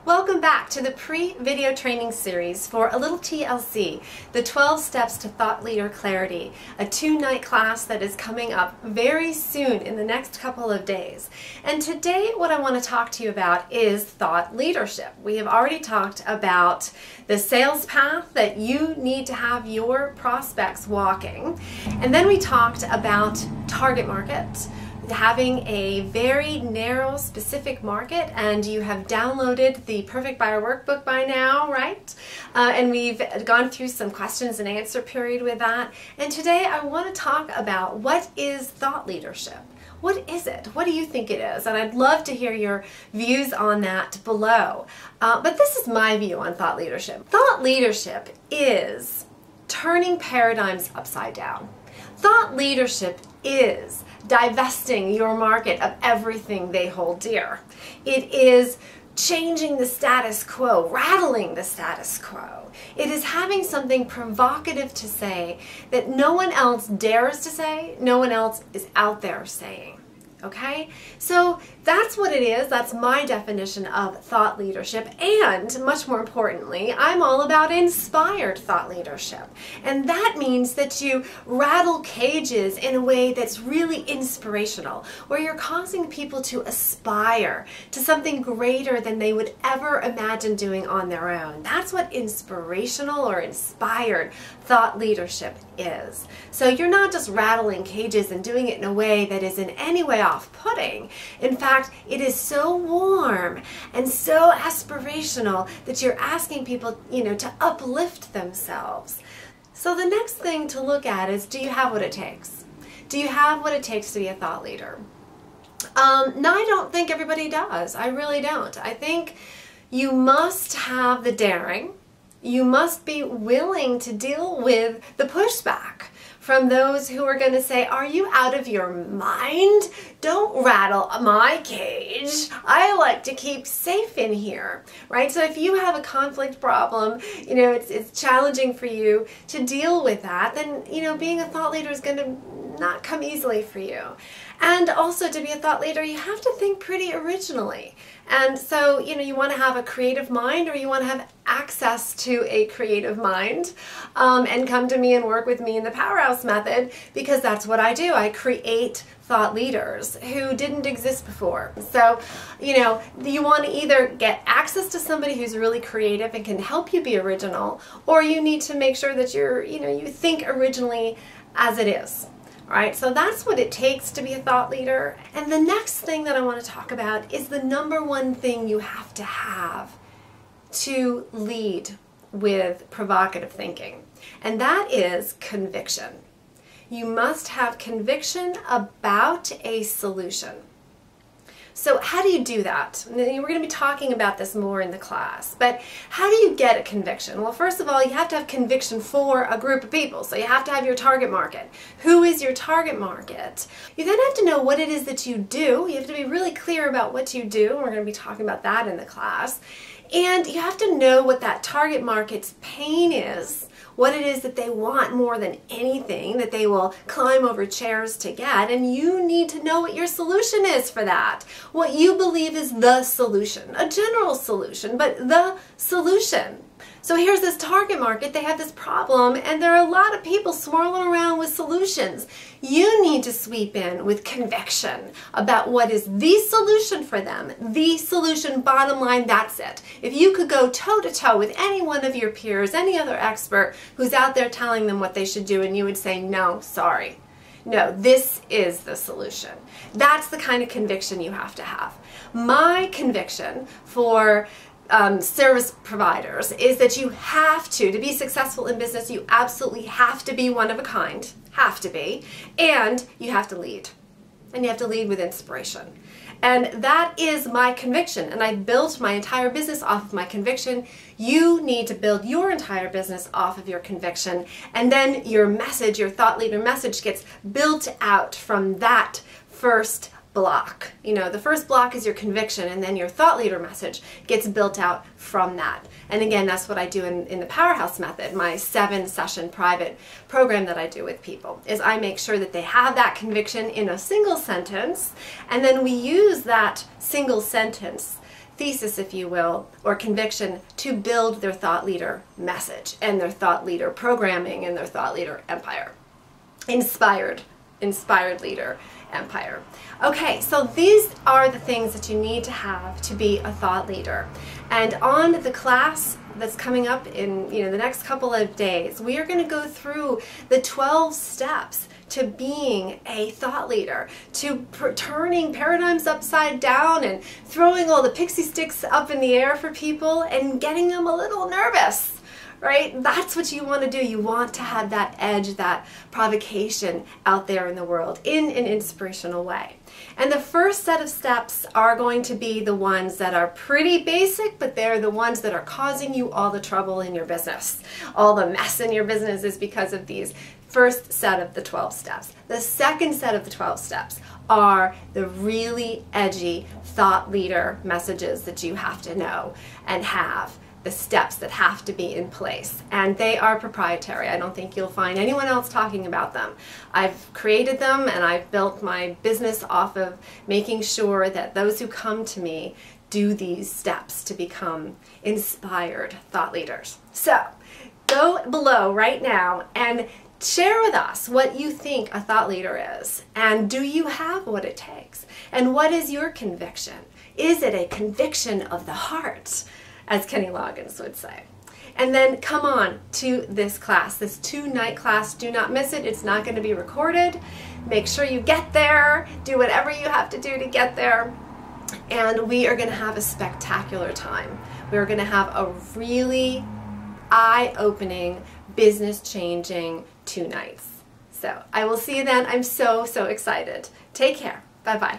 Welcome back to the pre-video training series for a little TLC, the 12 Steps to Thought Leader Clarity, a 2-night class that is coming up very soon in the next couple of days. And today what I want to talk to you about is thought leadership. We have already talked about the sales path that you need to have your prospects walking. And then we talked about target market, having a very narrow specific market, and you have downloaded the Perfect Buyer Workbook by now, right? And we've gone through some questions and answer period with that. And today I want to talk about what is thought leadership. What is it? What do you think it is? And I'd love to hear your views on that below. But this is my view on thought leadership. Thought leadership is turning paradigms upside down. Thought leadership is divesting your market of everything they hold dear. It is changing the status quo, rattling the status quo. It is having something provocative to say that no one else dares to say, no one else is out there saying. Okay? So that's what it is. That's my definition of thought leadership. And much more importantly, I'm all about inspired thought leadership. And that means that you rattle cages in a way that's really inspirational, where you're causing people to aspire to something greater than they would ever imagine doing on their own. That's what inspirational or inspired thought leadership is. So you're not just rattling cages and doing it in a way that is in any way off-putting. In fact, it is so warm and so aspirational that you're asking people, to uplift themselves. So the next thing to look at is, do you have what it takes? Do you have what it takes to be a thought leader? No, I don't think everybody does. I really don't. I think you must have the daring. You must be willing to deal with the pushback from those who are going to say, are you out of your mind? Don't rattle my cage. I like to keep safe in here, right? So if you have a conflict problem, it's challenging for you to deal with that, then, being a thought leader is going to not come easily for you. And also, to be a thought leader, you have to think pretty originally. And so, you want to have a creative mind, or you want to have access to a creative mind, and come to me and work with me in the Powerhouse Method, because that's what I do. I create thought leaders who didn't exist before. So, you want to either get access to somebody who's really creative and can help you be original, or you need to make sure that you think originally as it is. All right, so that's what it takes to be a thought leader. And the next thing that I want to talk about is the number one thing you have to lead with provocative thinking. And that is conviction. You must have conviction about a solution. So how do you do that? We're going to be talking about this more in the class, but how do you get a conviction? Well, first of all, you have to have conviction for a group of people. So you have to have your target market. Who is your target market? You then have to know what it is that you do. You have to be really clear about what you do. We're going to be talking about that in the class. And you have to know what that target market's pain is, what it is that they want more than anything, that they will climb over chairs to get, and you need to know what your solution is for that. What you believe is the solution, a general solution, but the solution. So here's this target market, they have this problem, and there are a lot of people swirling around with solutions. You need to sweep in with conviction about what is the solution for them. The solution, bottom line, that's it. If you could go toe-to-toe with any one of your peers, any other expert who's out there telling them what they should do, and you would say, no, sorry. No, this is the solution. That's the kind of conviction you have to have. My conviction for service providers is that you have to be successful in business, you absolutely have to be one of a kind, have to be, and you have to lead. And you have to lead with inspiration. And that is my conviction, and I built my entire business off of my conviction. You need to build your entire business off of your conviction, and then your message, your thought leader message, gets built out from that first block. The first block is your conviction, and then your thought leader message gets built out from that. And again, that's what I do in the Powerhouse Method, my 7-session private program that I do with people, is I make sure that they have that conviction in a single sentence, and then we use that single sentence thesis, if you will, or conviction to build their thought leader message and their thought leader programming and their thought leader empire. Inspired leader empire. Okay, so these are the things that you need to have to be a thought leader. And on the class that's coming up in the next couple of days, we are going to go through the 12 steps to being a thought leader, to turning paradigms upside down and throwing all the pixie sticks up in the air for people and getting them a little nervous. Right? That's what you want to do. You want to have that edge, that provocation out there in the world in an inspirational way. And the first set of steps are going to be the ones that are pretty basic, but they're the ones that are causing you all the trouble in your business. All the mess in your business is because of these first set of the 12 steps. The second set of the 12 steps are the really edgy thought leader messages that you have to know and have. The steps that have to be in place, and they are proprietary. I don't think you'll find anyone else talking about them. I've created them and I've built my business off of making sure that those who come to me do these steps to become inspired thought leaders. So go below right now and share with us what you think a thought leader is, and do you have what it takes, and what is your conviction? Is it a conviction of the heart, as Kenny Loggins would say? And then come on to this class, this 2-night class. Do not miss it. It's not going to be recorded. Make sure you get there. Do whatever you have to do to get there. And we are going to have a spectacular time. We're going to have a really eye-opening, business-changing 2 nights. So I will see you then. I'm so excited. Take care. Bye-bye.